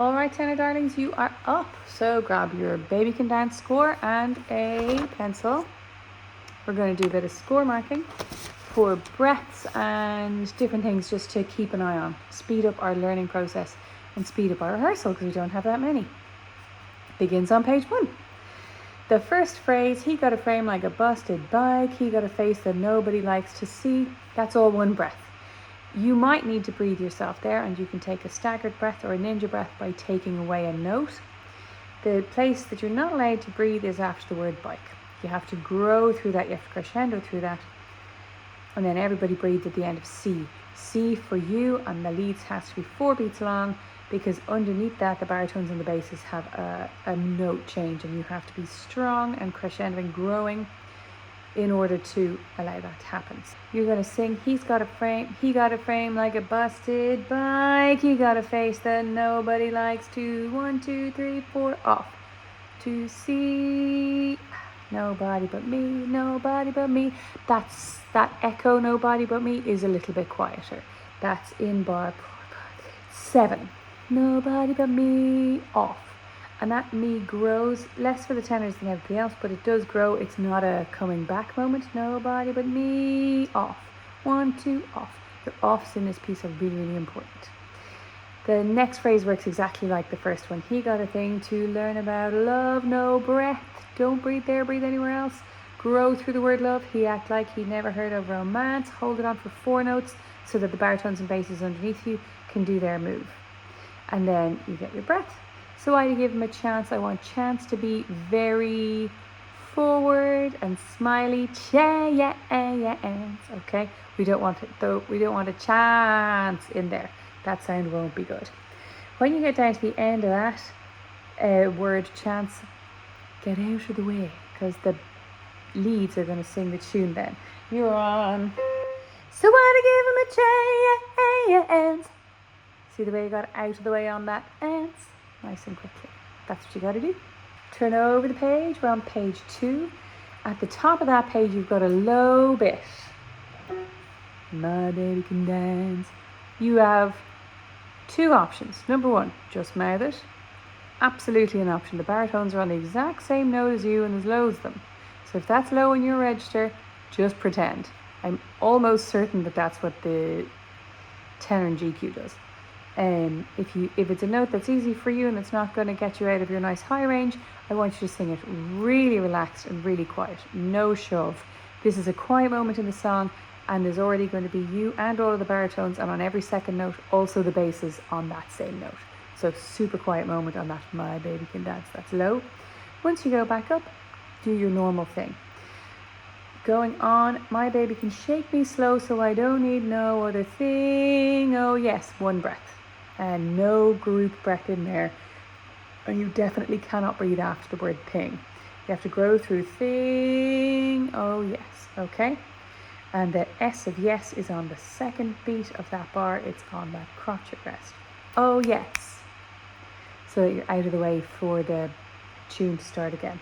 All right, tenor darlings, you are up. So grab your baby can dance score and a pencil. We're going to do a bit of score marking for breaths and different things just to keep an eye on. Speed up our learning process and speed up our rehearsal because we don't have that many. Begins on page 1. The first phrase, he got a frame like a busted bike, he got a face that nobody likes to see. That's all one breath. You might need to breathe yourself there, and you can take a staggered breath or a ninja breath by taking away a note. The place that you're not allowed to breathe is after the word bike. You have to grow through that, you have to crescendo through that. And then everybody breathes at the end of C. C for you, and the leads has to be 4 beats long, because underneath that the baritones and the basses have a note change, and you have to be strong and crescendo and growing in order to allow that to happen. You're going to sing, he got a frame like a busted bike, he got a face that nobody likes to, 1, 2, 3, 4, off. To see, nobody but me. That echo, nobody but me, is a little bit quieter. That's in bar 7. Nobody but me, off. And that me grows less for the tenors than everything else, but it does grow. It's not a coming back moment. Nobody but me, off. 1, 2, off. Your offs in this piece are really, really important. The next phrase works exactly like the first one. He got a thing to learn about love, no breath. Don't breathe there, breathe anywhere else. Grow through the word love. He act like he never heard of romance. Hold it on for 4 notes so that the baritones and basses underneath you can do their move. And then you get your breath. So I give him a chance. I want chance to be very forward and smiley. Okay? We don't want it though. We don't want a chance in there. That sound won't be good. When you get down to the end of that word chance, get out of the way, because the leads are going to sing the tune then. You're on. So I give him a chance. See the way you got out of the way on that ants? Nice and quickly. That's what you got to do. Turn over the page. We're on page 2. At the top of that page, you've got a low bit. My baby can dance. You have 2 options. Number 1, just mouth it. Absolutely an option. The baritones are on the exact same note as you, and there's loads of them. So if that's low in your register, just pretend. I'm almost certain that that's what the tenor and GQ does. If it's a note that's easy for you and it's not going to get you out of your nice high range, I want you to sing it really relaxed and really quiet. No shove. This is a quiet moment in the song, and there's already going to be you and all of the baritones, and on every second note also the basses on that same note. So super quiet moment on that My Baby Can Dance. That's low. Once you go back up, do your normal thing. Going on, my baby can shake me slow so I don't need no other thing. Oh yes, 1 breath. And no group breath in there. And you definitely cannot breathe after the word thing. You have to grow through thing. Oh yes, okay? And the S of yes is on the second beat of that bar. It's on that crotchet rest. Oh yes. So that you're out of the way for the tune to start again.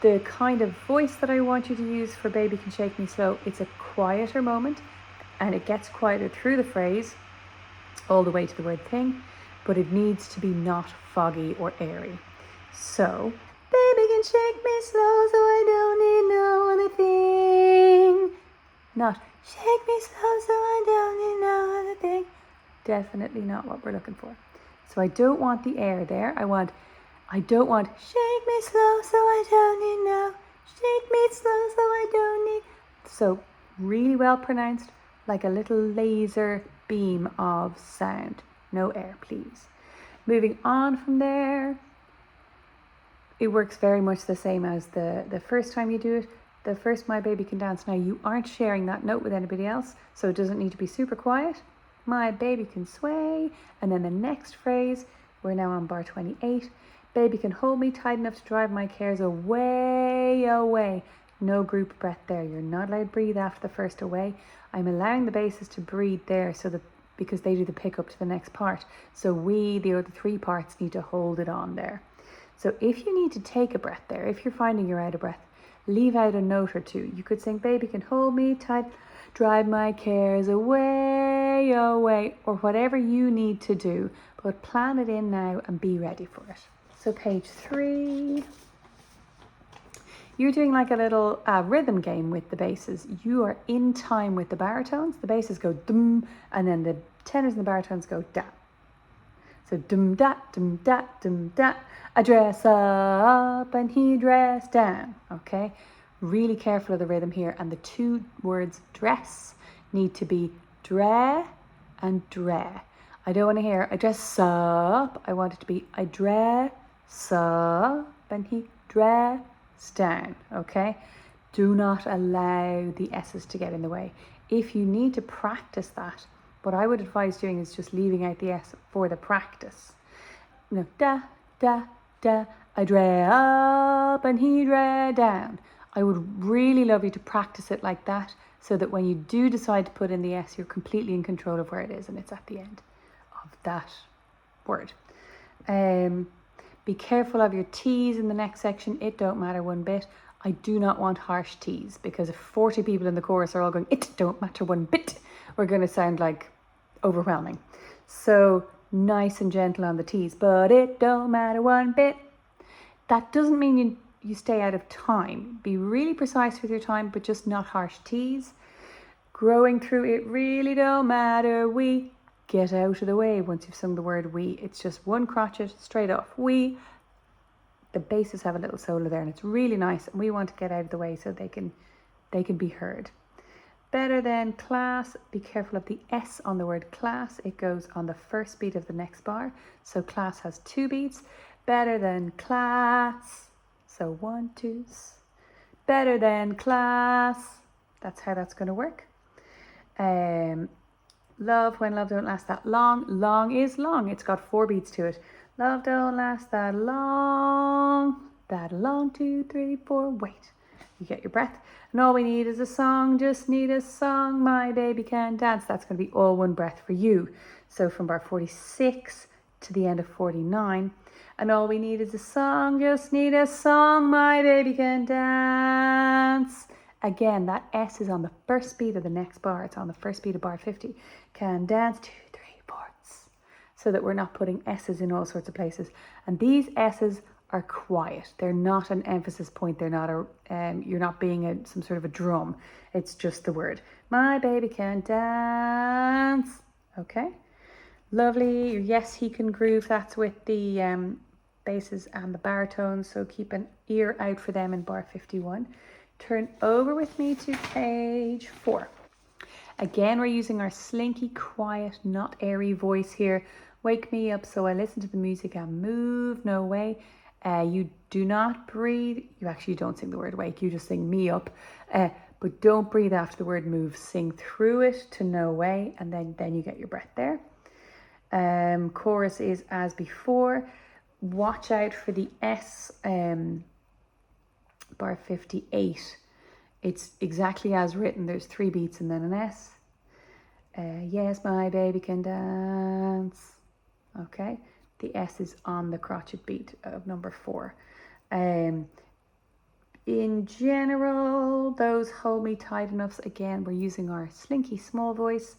The kind of voice that I want you to use for Baby Can Shake Me Slow, it's a quieter moment, and it gets quieter through the phrase all the way to the word thing, but it needs to be not foggy or airy. So, baby can shake me slow so I don't need no other thing. Not shake me slow so I don't need no other thing. Definitely not what we're looking for. So I don't want the air there. I don't want shake me slow so I don't need no. Shake me slow so I don't need. So really well pronounced, like a little laser beam of sound. No air, please. Moving on from there, it works very much the same as the first time you do it. The first My Baby Can Dance. Now you aren't sharing that note with anybody else, so it doesn't need to be super quiet. My baby can sway. And then the next phrase, we're now on bar 28. Baby can hold me tight enough to drive my cares away, away. No group breath there. You're not allowed to breathe after the first away. I'm allowing the basses to breathe there so that because they do the pickup to the next part. So the other 3 parts, need to hold it on there. So if you need to take a breath there, if you're finding you're out of breath, leave out a note or 2. You could sing, baby can hold me tight, drive my cares away, way, away, or whatever you need to do, but plan it in now and be ready for it. So page 3. You're doing like a little rhythm game with the basses. You are in time with the baritones. The basses go dum, and then the tenors and the baritones go da. So dum da, dum da, dum da. I dress up and he dressed down. Okay, really careful of the rhythm here. And the two words dress need to be dre and dre. I don't want to hear I dress up. I want it to be I dress up and he dressed down. Okay, do not allow the S's to get in the way. If you need to practice that, what I would advise doing is just leaving out the S for the practice. No, da, da, da, I dre up and he dre down. I would really love you to practice it like that, so that when you do decide to put in the S, you're completely in control of where it is and it's at the end of that word. Be careful of your T's in the next section. It don't matter one bit. I do not want harsh T's, because if 40 people in the chorus are all going, it don't matter one bit, we're going to sound like overwhelming. So nice and gentle on the T's, but it don't matter one bit. That doesn't mean you stay out of time. Be really precise with your time, but just not harsh T's. Growing through it really don't matter. We get out of the way once you've sung the word we. It's just one crotchet straight off. We. The basses have a little solo there and it's really nice, and we want to get out of the way so they can be heard. Better than class. Be careful of the S on the word class. It goes on the first beat of the next bar. So class has 2 beats. Better than class. So 1, 2. Better than class. That's how that's going to work. Love, when love don't last that long. Long is long. It's got 4 beats to it. Love don't last that long. That long, 2, 3, 4. Wait. You get your breath. And all we need is a song. Just need a song. My baby can dance. That's going to be all one breath for you. So from bar 46 to the end of 49. And all we need is a song. Just need a song. My baby can dance. Again, that S is on the first beat of the next bar. It's on the first beat of bar 50. Can dance 2, 3 parts. So that we're not putting S's in all sorts of places. And these S's are quiet. They're not an emphasis point. They're not you're not being some sort of a drum. It's just the word. My baby can dance. Okay. Lovely. Yes, he can groove. That's with the basses and the baritones. So keep an ear out for them in bar 51. Turn over with me to page 4. Again, we're using our slinky, quiet, not airy voice here. Wake me up so I listen to the music and move no way. You do not breathe. You actually don't sing the word wake. You just sing me up. But don't breathe after the word move. Sing through it to no way, and then you get your breath there. Chorus is as before. Watch out for the S. Bar 58. It's exactly as written. There's 3 beats and then an S. Yes, my baby can dance. Okay. The S is on the crotchet beat of number 4. In general, those hold me tight enoughs, again, we're using our slinky small voice.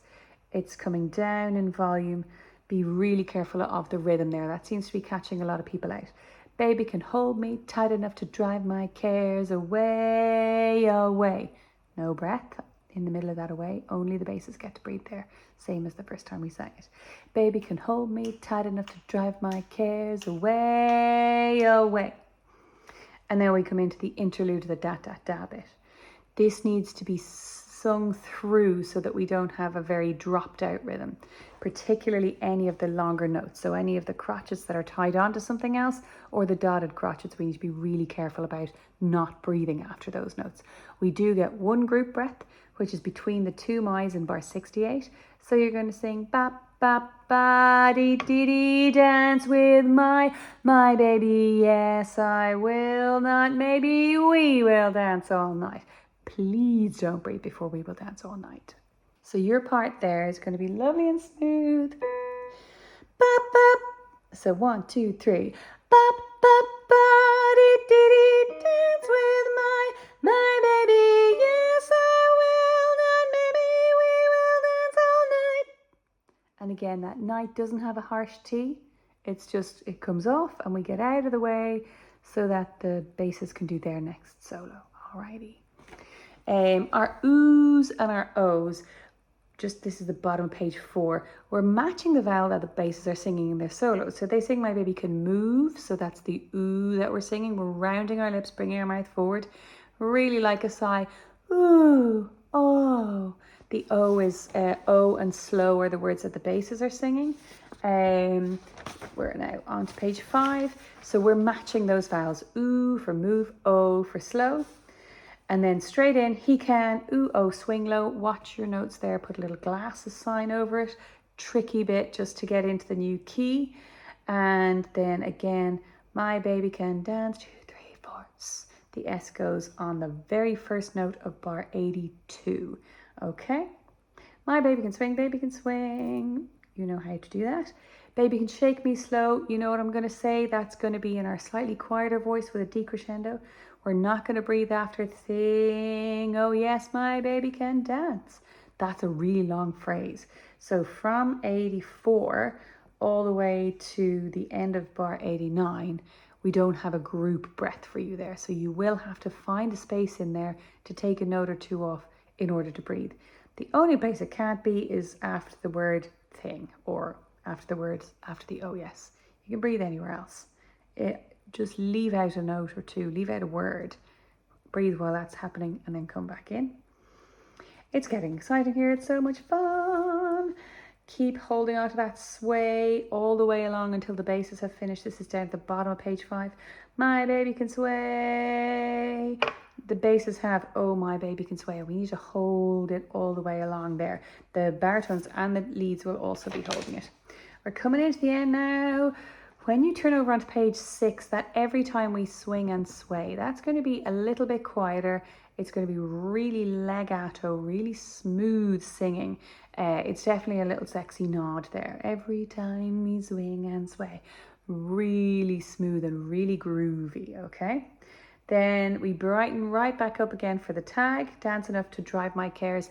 It's coming down in volume. Be really careful of the rhythm there. That seems to be catching a lot of people out. Baby can hold me tight enough to drive my cares away, away. No breath in the middle of that away. Only the basses get to breathe there. Same as the first time we sang it. Baby can hold me tight enough to drive my cares away, away. And then we come into the interlude of the da, da, da bit. This needs to be sung through so that we don't have a very dropped out rhythm, particularly any of the longer notes. So any of the crotchets that are tied onto something else or the dotted crotchets, we need to be really careful about not breathing after those notes. We do get one group breath, which is between the 2 my's in bar 68. So you're going to sing ba ba ba dee dee dee, dance with my baby. Yes, I will not. Maybe we will dance all night. Please don't breathe before we will dance all night. So your part there is going to be lovely and smooth. Bop, bop. So 1, 2, 3. Bop, bop, ba, dee, dee, dee, dance with my baby. Yes, I will not. Maybe we will dance all night. again, that night doesn't have a harsh T. It's just, it comes off and we get out of the way so that the basses can do their next solo. Alrighty. Our oohs and our ohs, just this is the bottom of page 4. We're matching the vowel that the basses are singing in their solos. So they sing My Baby Can Move. So that's the ooh that we're singing. We're rounding our lips, bringing our mouth forward. Really like a sigh. Ooh, oh. The O is O and slow are the words that the basses are singing. We're now on to page 5. So we're matching those vowels. Ooh for move, O for slow. And then straight in, he can, ooh, oh, swing low. Watch your notes there, put a little glasses sign over it. Tricky bit just to get into the new key. And then again, my baby can dance, 2, 3, 4. The S goes on the very first note of bar 82. Okay? My baby can swing, baby can swing. You know how to do that. Baby can shake me slow. You know what I'm going to say? That's going to be in our slightly quieter voice with a decrescendo. We're not going to breathe after sing. Oh yes, my baby can dance. That's a really long phrase. So from 84 all the way to the end of bar 89, we don't have a group breath for you there. So you will have to find a space in there to take a note or two off in order to breathe. The only place it can't be is after the word thing or after the words, after the oh yes. You can breathe anywhere else. Just leave out a note or two, leave out a word, breathe while that's happening and then come back in. It's getting exciting here. It's so much fun. Keep holding on to that sway all the way along until the basses have finished. This is down at the bottom of page 5. My baby can sway. The basses have, oh, my baby can sway. We need to hold it all the way along there. The baritones and the leads will also be holding it. We're coming into the end now. When you turn over onto page 6, that every time we swing and sway, that's going to be a little bit quieter. It's going to be really legato, really smooth singing. It's definitely a little sexy nod there. Every time we swing and sway, really smooth and really groovy, okay? Then we brighten right back up again for the tag, dance enough to drive my cares,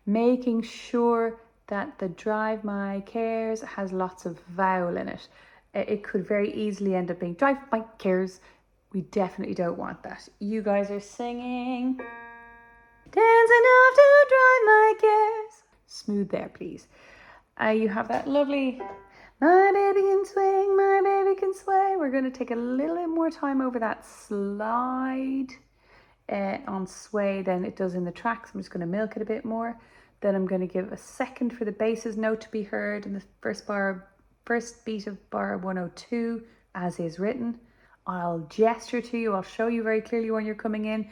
making sure that the drive my cares has lots of vowel in it. It could very easily end up being drive my cares. We definitely don't want that. You guys are singing. Dance enough to drive my cares. Smooth there, please. You have that lovely, my baby can swing, my baby can sway. We're going to take a little bit more time over that slide on sway than it does in the tracks. I'm just going to milk it a bit more. Then I'm going to give a second for the basses note to be heard in the first beat of bar 102 as is written. I'll gesture to you. I'll show you very clearly when you're coming in.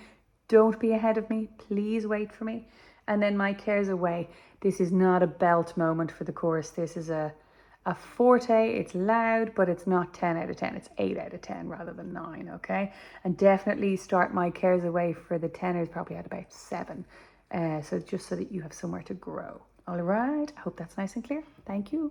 Don't be ahead of me. Please wait for me. And then my cares away. This is not a belt moment for the chorus. This is a forte. It's loud, but it's not 10 out of 10. It's 8 out of 10 rather than 9, okay? And definitely start my cares away for the tenors probably at about 7. So just so that you have somewhere to grow. All right. I hope that's nice and clear. Thank you.